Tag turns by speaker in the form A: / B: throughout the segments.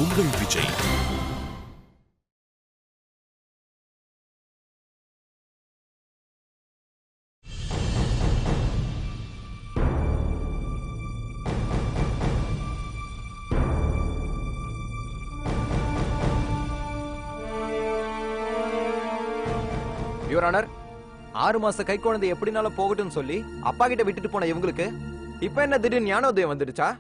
A: உங்கள் Vijay.
B: Your honour, 6 மாச கை குழந்தை எப்படினாலும் போகட்டும்னு சொல்லி அப்பா கிட்ட விட்டுட்டு போன இவங்களுக்கு இப்ப என்ன திடீர்னு ஞானோதயம் வந்துடுச்சா?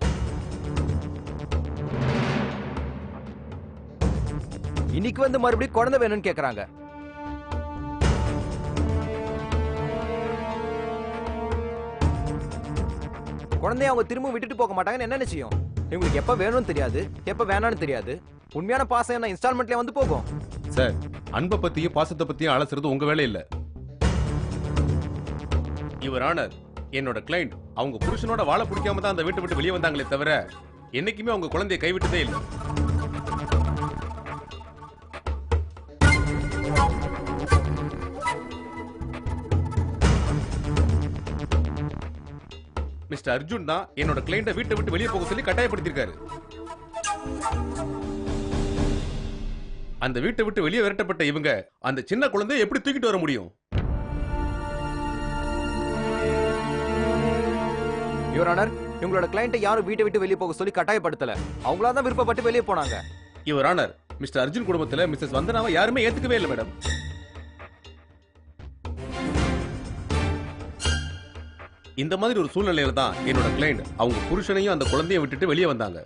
B: இன்னைக்கு வந்து மறுபடியும் குழந்தை வேணும்னு கேக்குறாங்க. குழந்தைய அவங்க திரும்ப விட்டுட்டு போக மாட்டாங்கன்னு என்ன நிச்சயம்? இவங்களுக்கு எப்ப வேணும்னு தெரியாது, எப்ப வேணாம்னு தெரியாது. உண்மையான பாசம் என்ன இன்ஸ்டால்மெண்ட்ல வந்து போகும்?
C: சார், அன்பை பத்தியும் பாசத்தை பத்தியும் அலசுறது உங்க வேலை இல்ல. யுவர் ஆனர், என்னோட கிளைண்ட் அவங்க புருஷனோட வாழ பிடிக்காம தான் அந்த வீட்டை விட்டு வெளியே வந்தாங்களே தவிர என்னைக்குமே அவங்க குழந்தையை கைவிட்டதே இல்லை. மிஸ்டர் அர்ஜுன் தான் என்னோட கிளைண்ட வீட்டை விட்டு வெளியே போக சொல்லி கட்டாயப்படுத்திருக்காரு. அந்த வீட்டை விட்டு வெளியே விரட்டப்பட்ட இவங்க அந்த சின்ன குழந்தையை எப்படி தூக்கிட்டு வர முடியும்?
B: யுவர் ஆனர், உங்களோட கிளையண்ட் யாரும் வீட்டை விட்டு வெளியே போக சொல்லி கட்டாயப்படுத்தல. அவங்களா தான் விருப்பப்பட்டு வெளியே போனாங்க.
C: யுவர் ஆனர், மிஸ்டர் அர்ஜுன் குடும்பத்துல மிஸ்ஸஸ் வந்தனாவை யாருமே ஏத்துக்கவே இல்லை மேடம். இந்த மாதிரி ஒரு சூழ்நிலையில தான் என்னோட கிளைண்ட் அவங்க புருஷனையும் அந்த குழந்தையை விட்டுட்டு வெளியே வந்தாங்க.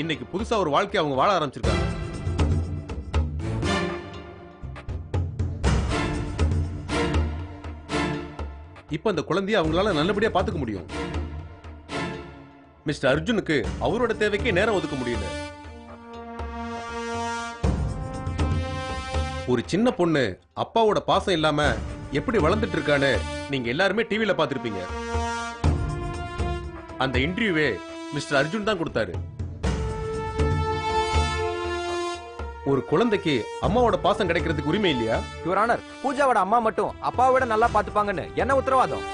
C: இன்னைக்கு புதுசா ஒரு வாழ்க்கை அவங்க வாழ ஆரம்பிச்சிருக்காங்க. இப்ப அந்த குழந்தையை அவங்களால நல்லபடியா பாத்துக்க முடியும். மிஸ்டர் அர்ஜுனுக்கு அவரோட தேவைக்கே நேரம் ஒதுக்க முடியல. ஒரு சின்ன பொண்ணு அப்பாவோட பாசம் இல்லாம எப்படி வளர்ந்துட்டு இருக்கான்னு நீங்க எல்லாருமே டிவில பாத்திருப்பீங்க. அந்த இன்டர்வியூவே மிஸ்டர் அர்ஜுன் தான் கொடுத்தாரு. ஒரு குழந்தைக்கு அம்மாவோட பாசம் கிடைக்கிறதுக்கு உரிமை இல்லையா?
B: யுவர் ஆனர், பூஜாவோட அம்மா மட்டும் அப்பாவை விட நல்லா பாத்துப்பாங்கன்னு என்ன உத்தரவாதம்?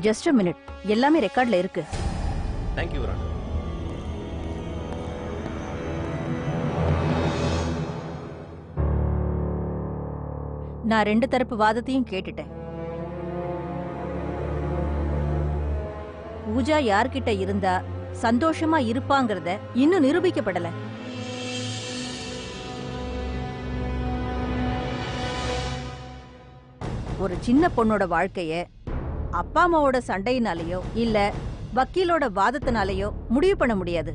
D: ஜஸ்ட் a minute, எல்லாமே ரெக்கார்ட்ல இருக்கு.
C: Thank you, your honour.
D: நான் 2 தரப்பு வாதத்தையும் கேட்டுட்டேன். பூஜா யார்கிட்ட இருந்தா சந்தோஷமா இருப்பாங்கறத இன்னும் நிரூபிக்கப்படல. ஒரு சின்ன பொண்ணோட வாழ்க்கைய அப்பா அம்மாவோட சண்டையினாலேயோ இல்ல வக்கீலோட வாதத்தினாலேயோ முடிவு பண்ண முடியாது.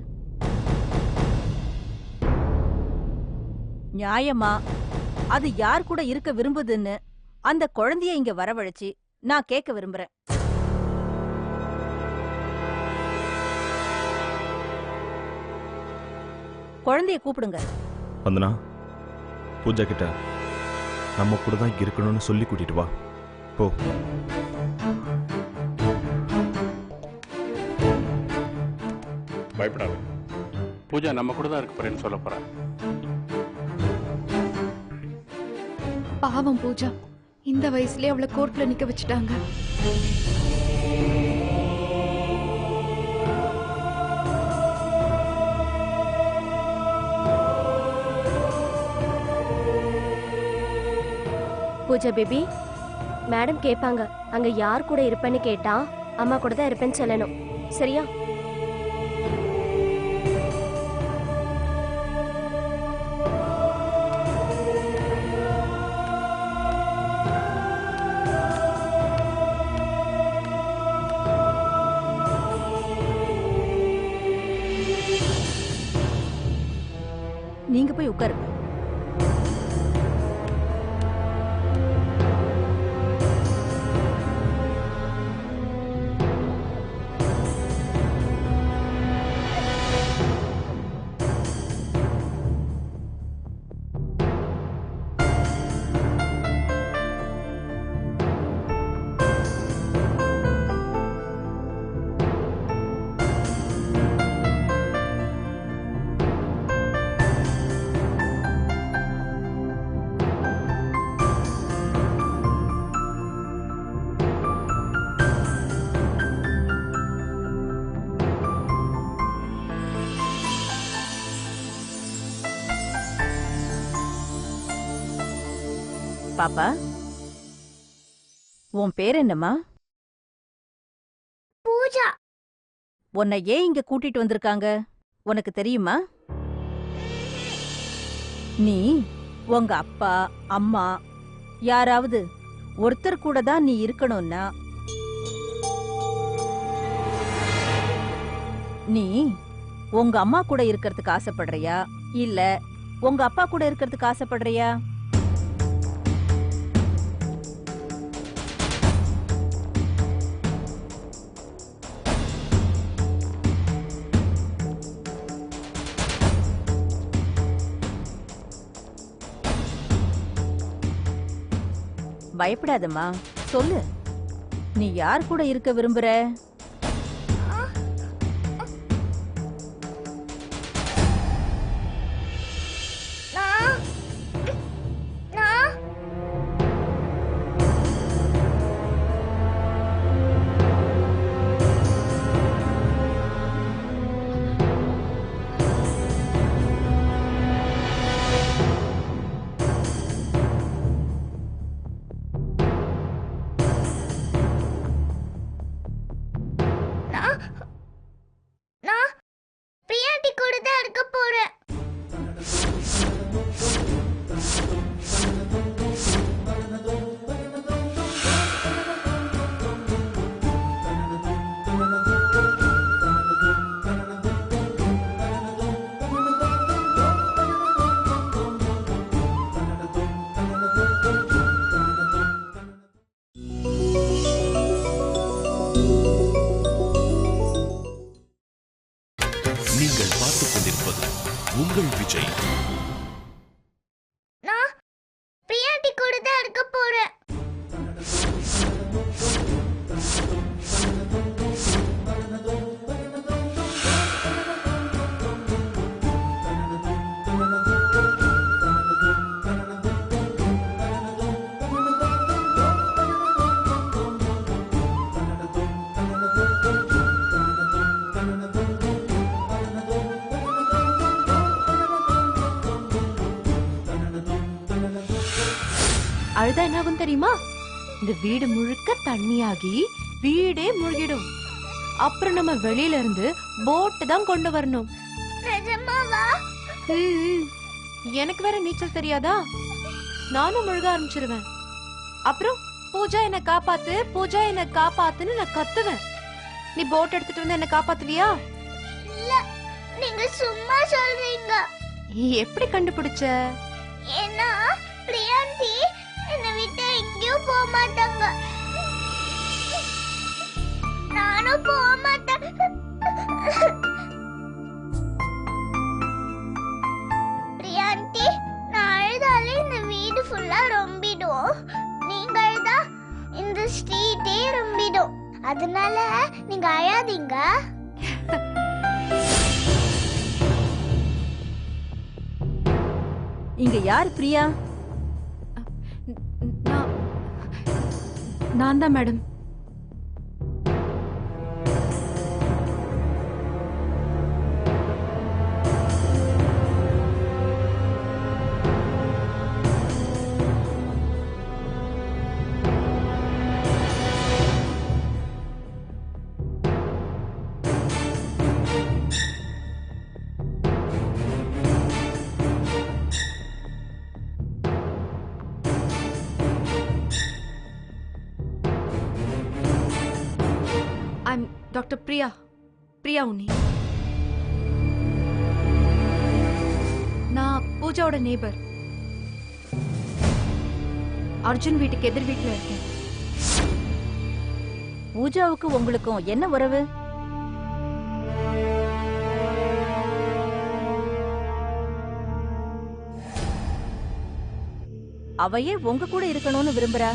D: நியாயமா அது யார் கூட இருக்க விரும்புதுன்னு அந்த குழந்தைய இங்க வரவழைச்சு நான் கேட்க விரும்புறேன். குழந்தைய கூப்பிடுங்க.
A: வந்தனா, பூஜா கிட்ட நம்ம கூட தான் இருக்கணும்னு சொல்லி கூட்டிட்டு வா. போ.
E: பயப்படாத, பூஜா நம்ம கூட தான் இருக்க போறேன்னு சொல்ல போறா.
F: பாவம் பூஜா, இந்த வயசுலயே அவளை கோர்ட்ல நிக்க வச்சுட்டாங்க.
G: பூஜா பேபி, மேடம் கேட்பாங்க அங்க யார் கூட இருப்பேன்னு கேட்டா அம்மா கூட தான் இருப்பேன்னு சொல்லணும். சரியா?
D: நீங்க போய் உட்காருங்க. பாப்பா, உன் பேர் என்னம்மா?
H: பூஜா.
D: உன்னை ஏன் இங்க கூட்டிட்டு வந்திருக்காங்க உனக்கு தெரியுமா? நீ உங்க அப்பா அம்மா யாராவது ஒருத்தர் கூட தான் நீ இருக்கணும்னா நீ உங்க அம்மா கூட இருக்கிறதுக்கு ஆசைப்படுறியா இல்ல உங்க அப்பா கூட இருக்கிறதுக்கு ஆசைப்படுறியா? பயப்படாதம்மா, சொல்லு. நீ யார் கூட இருக்க விரும்புற?
H: நான் நான் நான் நான் பிரியாண்டி கூட தான் இருக்க போறேன்.
I: நீங்கள் பார்த்துக் கொண்டிருப்பது உங்கள் விஜய்.
H: நான் பிரியாண்டி கூட தான் இருக்க போறேன்.
F: அழுதா என்னாகும் தெரியுமா? இந்த வீடு முழுக்க தண்ணியாகி வீடே முழுகிடும். அப்புறம் நம்ம வெளியில இருந்து போட்டு தான் கொண்டு வரணும்.
H: நிஜமாவா?
F: எனக்கு வேற நீச்சல் தெரியாதா? நானும் முழுக ஆரம்பிச்சிருவேன். அப்புறம் பூஜா என்ன காப்பாத்து, பூஜா என்ன காப்பாத்துன்னு நான் கத்துவேன். நீ போட் எடுத்துட்டு வந்து என்ன காப்பாத்துவியா?
H: இல்ல, நீங்க சும்மா சொல்றீங்க.
F: எப்படி கண்டுபிடிச்ச?
H: ஏன்னா பிரியாண்டி என்னை விட்டு எங்கேயும் போக மாட்டாங்க. நானும் போக மாட்டேன். பிரியாண்டி, நான் அழுதாலே இந்த வீடு ஃபுல்லா ரொம்பிடும். நீங்க அழுதா இந்த ஸ்ட்ரீட்டே ரொம்பிடும். அதனால நீங்க அழாதீங்க.
D: இங்க யார் பிரியா?
F: நான் தான் மேடம். டாக்டர் பிரியா உன்னி. நான் பூஜாவோட நேபர். அர்ஜுன் வீட்டுக்கு எதிர் வீட்டுல இருக்கேன்.
D: பூஜாவுக்கு உங்களுக்கும் என்ன உறவு? அவையே உங்க கூட இருக்கணும்னு விரும்புறா.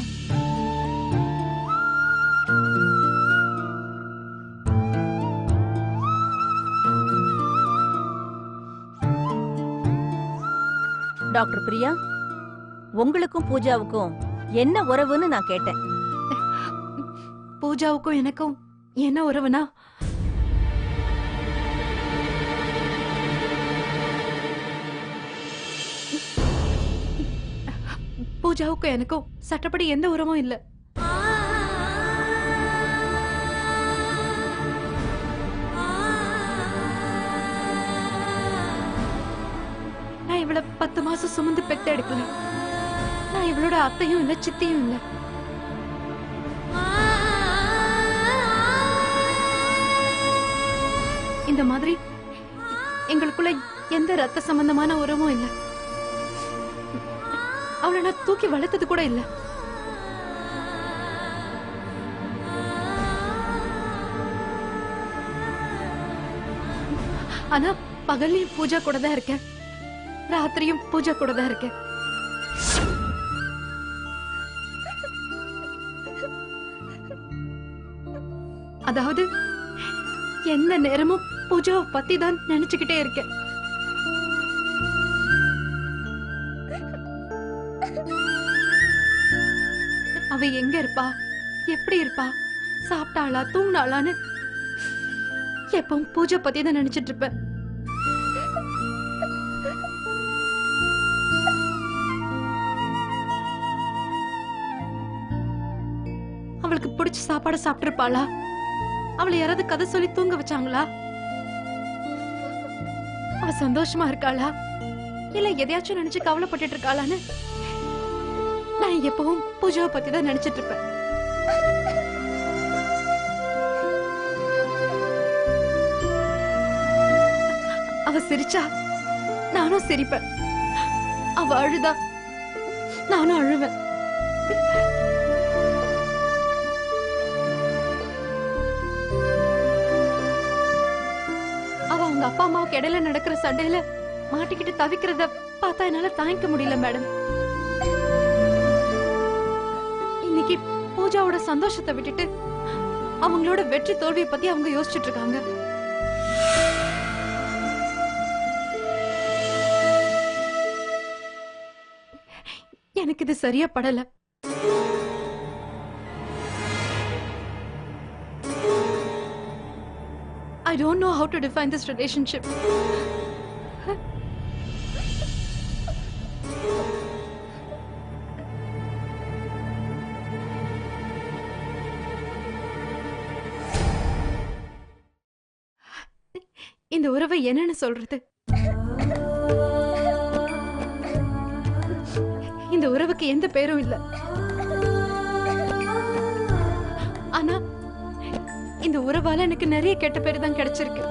D: டாக்டர் பிரியா, உங்களுக்கும் பூஜாவுக்கும் என்ன உறவுன்னு நான் கேட்டேன்.
F: பூஜாவுக்கும் எனக்கும் என்ன உறவுனா, பூஜாவுக்கும் எனக்கும் சட்டப்படி எந்த உறவும் இல்ல. நான் இவள 10 மாசம் சுமந்து பெத்த எடுக்கல. நான் இவளோட அத்தையும் இல்ல, சித்தியும் இல்ல. இந்த மாதிரி எங்களுக்குள்ள எந்த ரத்த சம்பந்தமான உறவும் இல்ல. அவளை நான் தூக்கி வளர்த்தது கூட இல்ல. ஆனா பகல்லையும் பூஜா கூட தான் இருக்கேன், ராத்திரியும் பூஜா கூட தான் இருக்கேன். அதாவது எந்த நேரமும் பூஜாவை பத்தி தான் நினைச்சுக்கிட்டே இருக்கேன். அவ எங்க இருப்பா, எப்படி இருப்பா, சாப்பிட்டாளா, தூங்கினாளான்னு எப்பவும் பூஜை பத்தி தான் நினைச்சிட்டு இருப்பேன். அவளுக்கு பிடிச்ச சாப்பாடு சாப்பிட்டு இருப்பாளா, அவளை யாராவது கதை சொல்லி தூங்க வச்சாங்களா, அவ சந்தோஷமா இருக்காளா, இல்ல எதையாச்சும் நினைச்சு கவலைப்பட்டு இருக்காளான்னு நான் எப்பவும் பூஜாவை பத்தி தான் நினைச்சிட்டு இருப்பேன். அவ சிரிச்சா நானும் சிரிப்பேன், அவ அழுதா நானும் அழுவேன். அவ அவங்க அப்பா அம்மாவுக்கு இடையில நடக்கிற சண்டையில மாட்டிக்கிட்டு தவிக்கிறத பார்த்தா என்னால தாங்கிக்க முடியல மேடம். இன்னைக்கு பூஜாவோட சந்தோஷத்தை விட்டுட்டு அவங்களோட வெற்றி தோல்வியை பத்தி அவங்க யோசிச்சுட்டு இருக்காங்க. எனக்கு இது சரியா படல. I don't know how to define this relationship. இந்த உறவை என்னன்னு சொல்றது? இந்த உறவுக்கு எந்த பேரும் இல்ல. ஆனா இந்த உறவால எனக்கு நிறைய கெட்ட பேரு தான் கிடைச்சிருக்கு.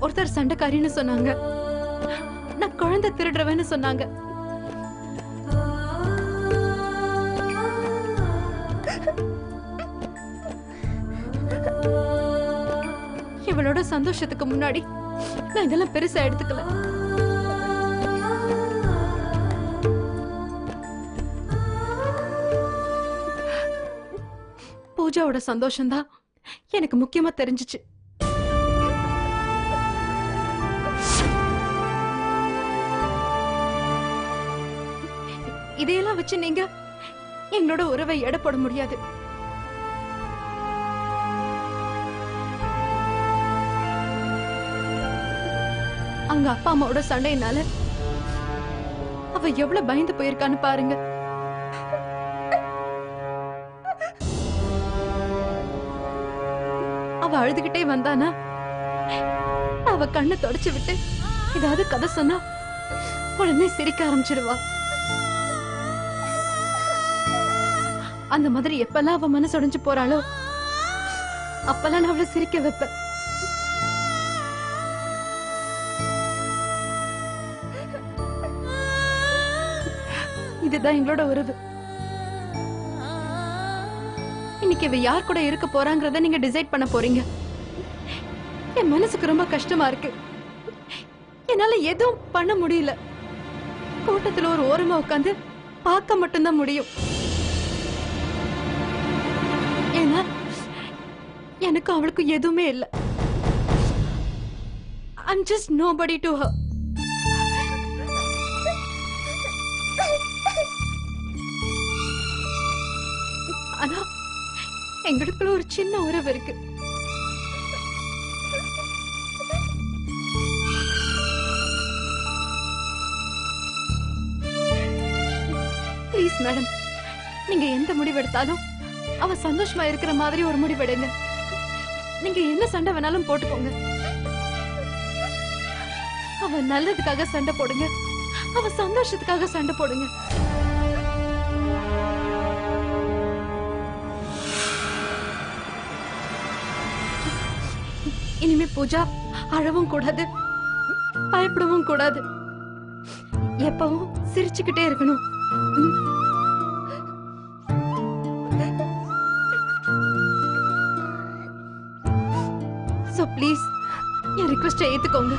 F: ஒருத்தர் சண்டைக்காரின்னு சொன்னாங்க, நான் குழந்தை திருடுறவன்னு சொன்னாங்க. இவளோட சந்தோஷத்துக்கு முன்னாடி நான் இதெல்லாம் பெருசா எடுத்துக்கல. பூஜாவோட சந்தோஷம்தான் எனக்கு முக்கியமா தெரிஞ்சிச்சு. இதையெல்லாம் வச்சு நீங்க எங்களோட உறவை எடை போட முடியாது. அவங்க அப்பா அம்மாவோட சண்டையினால அவ எவ்வளவு பயந்து போயிருக்கான்னு பாருங்க. அவ அழுதுகிட்டே வந்தானா அவ கண்ணை தொடச்சு விட்டு ஏதாவது கதை சொன்னா உடனே சிரிக்க ஆரம்பிச்சிடுவா. அந்த மாதிரி எப்பெல்லாம் அவ மனசு உடைஞ்சு போறாளோ அப்பெல்லாம் நான் அவளை சிரிக்க வைப்பேன். இதுதான் எங்களோட உறவு. இன்னைக்கு இவ யார் கூட இருக்க போறாங்கறத நீங்க டிசைட் பண்ண போறீங்க. என் மனசுக்கு ரொம்ப கஷ்டமா இருக்கு. என்னால எதுவும் பண்ண முடியல. கூட்டத்துல ஒரு ஓரமா உட்கார்ந்து பார்க்க மட்டும்தான் முடியும். ஏன்னா எனக்கு அவளுக்கு எதுவுமே இல்ல. I'm just nobody to her. ஆனா எங்களுக்குள்ள ஒரு சின்ன உறவு இருக்கு. ப்ளீஸ் மேடம், நீங்க எந்த முடிவு எடுத்தாலும் அவ சந்தோஷமா இருக்கிற மாதிரி ஒரு முடிவு எடுங்க. நீங்க என்ன சண்டை வேணாலும் போட்டுக்கோங்க. அவ நல்லதுக்காக சண்டை போடுங்க, அவ சந்தோஷத்துக்காக சண்டை போடுங்க. இனிமே பூஜா அழவும் கூடாது, பயப்படவும் கூடாது. எப்பவும் சிரிச்சுக்கிட்டே இருக்கணும். சோ ப்ளீஸ் என் ரிக்வெஸ்டை ஏத்துக்கோங்க.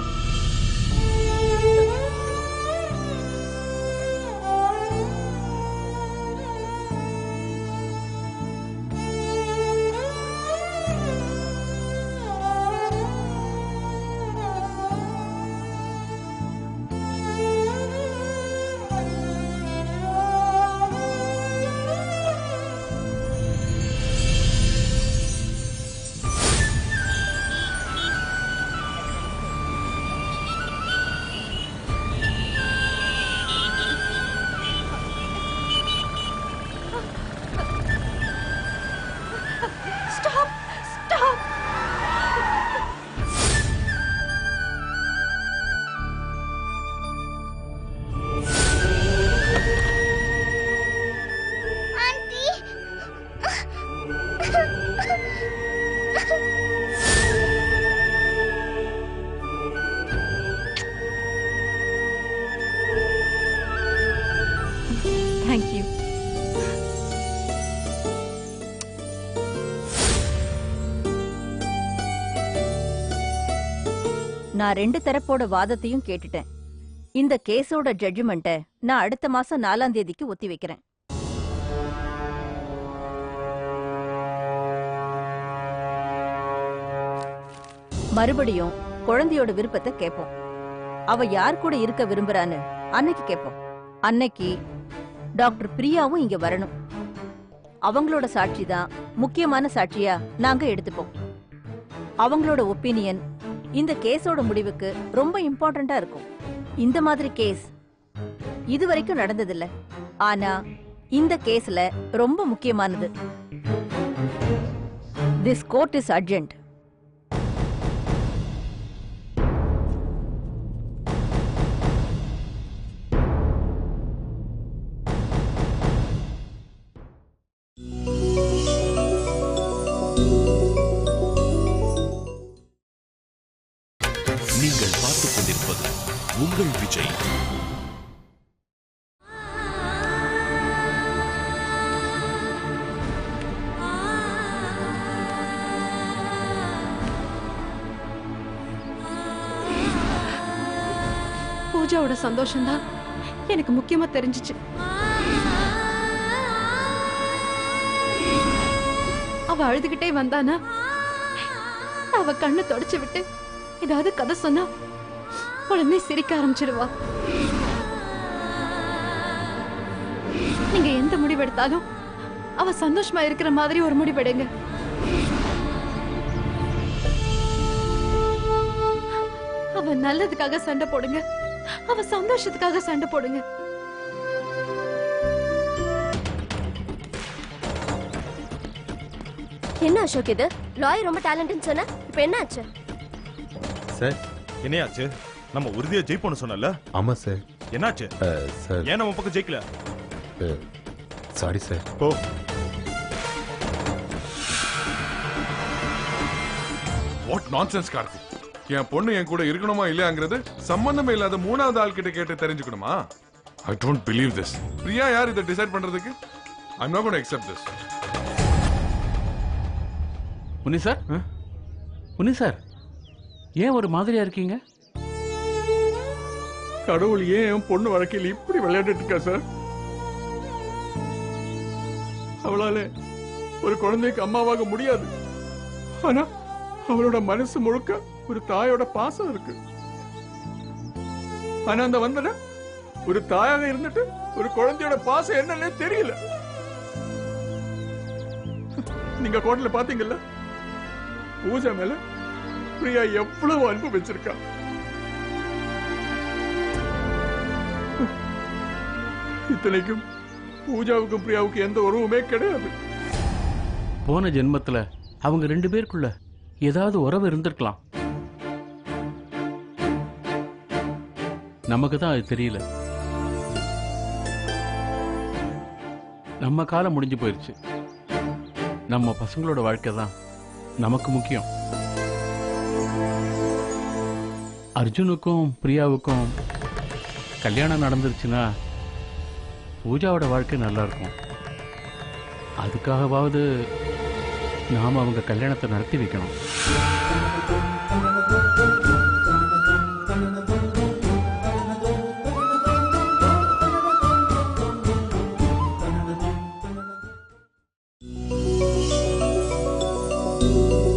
F: Thank you.
D: நான் 2 தரப்போட வாதத்தையும் கேட்டுட்டேன். இந்த கேஸோட ஜட்ஜ்மெண்ட்டை நான் அடுத்த மாசம் 4ஆம் தேதிக்கு ஒத்தி வைக்கிறேன். மறுபடியும் குழந்தையோட விருப்பத்தை கேட்போம். அவ யார் கூட இருக்க விரும்புறான்னு அன்னைக்கு கேட்போம். அன்னைக்கு டாக்டர் பிரியாவும் இங்க வரணும். அவங்களோட சாட்சி தான் முக்கியமான சாட்சியா நாங்க எடுத்துப்போம். அவங்களோட ஒப்பீனியன் இந்த கேஸோட முடிவுக்கு ரொம்ப இம்பார்ட்டண்டா இருக்கும். இந்த மாதிரி கேஸ் இதுவரைக்கும் நடந்ததில்ல, ஆனா இந்த கேஸ்ல ரொம்ப முக்கியமானது. This court is urgent.
I: நீங்கள் பார்த்துக் கொண்டிருப்பது உங்கள் விஜய்.
F: பூஜாவோட சந்தோஷம்தான் எனக்கு முக்கியமா தெரிஞ்சிச்சு. அவ அழுதுகிட்டே வந்தானா அவ கண்ணை தொடச்சு விட்டு ஏதாவது கதை சொன்னா உடனே சிரிக்க ஆரம்பிச்சிடுவா. நீங்க எந்த முடிவெடுத்தாலும் அவ சந்தோஷமா இருக்கிற மாதிரி ஒரு முடிவெடுங்க. அவ நல்லதுக்காக சண்டை போடுங்க, அவ சந்தோஷத்துக்காக சண்டை போடுங்க.
G: என்ன அசோக் இது? லாயர் ரொம்ப டேலண்ட்னு சொன்ன, இப்போ என்ன ஆச்சு?
A: சார் என்னையாச்சு? நம்ம உறுதியா ஜெயிப்போம்னு சொன்னல.
J: ஆமா சார்.
A: என்னாச்சு
J: சார்?
A: ஏன் நம்ம பக்கம் ஜெயிக்கல?
J: Sorry sir.
A: போ.
K: What nonsense Karthik. என் பொண்ணு என் கூட இருக்கணுமா இல்லையாங்கிறது சம்பந்தமே இல்லாத 3வது ஆள் கிட்ட கேட்டு தெரிஞ்சுக்கணுமா? I don't believe this. Priya யார் இதை டிசைட் பண்றதுக்கு? I am not going to accept this.
E: Muni sir, Muni sir, ஏன் ஒரு மாதிரியா இருக்கீங்க?
L: கடவுள் ஏன் என் பொண்ணு வழக்கையில் இப்படி விளையாடிட்டு இருக்கா சார்? அவளால ஒரு குழந்தைக்கு அம்மாவாக முடியாது, ஆனா அவளோட மனசு முழுக்க ஒரு தாயோட பாசம் இருக்கு. ஆனா அந்த வந்தன ஒரு தாயாக இருந்துட்டு ஒரு குழந்தையோட பாசம் என்னன்னே தெரியல. நீங்க கோர்ட்ல பாத்தீங்கல்ல, பூஜா மேல பிரியா எவ்வளவு அன்பு வச்சிருக்கா. இத்தனைக்கும் பூஜாவுக்கும் பிரியாவுக்கும் எந்த உறவுமே கிடையாது.
E: போன ஜென்மத்துல அவங்க 2 பேருக்குள்ள ஏதாவது உறவு இருந்திருக்கலாம். நமக்கு தான் அது தெரியல. நம்ம காலம் முடிஞ்சு போயிருச்சு. நம்ம பசங்களோட வாழ்க்கை தான் நமக்கு முக்கியம். அர்ஜுனுக்கும் பிரியாவுக்கும் கல்யாணம் நடந்துருச்சுன்னா பூஜாவோட வாழ்க்கை நல்லா இருக்கும். அதுக்காகவாவது நாம் அவங்க கல்யாணத்தை நடத்தி வைக்கணும்.
M: Thank you.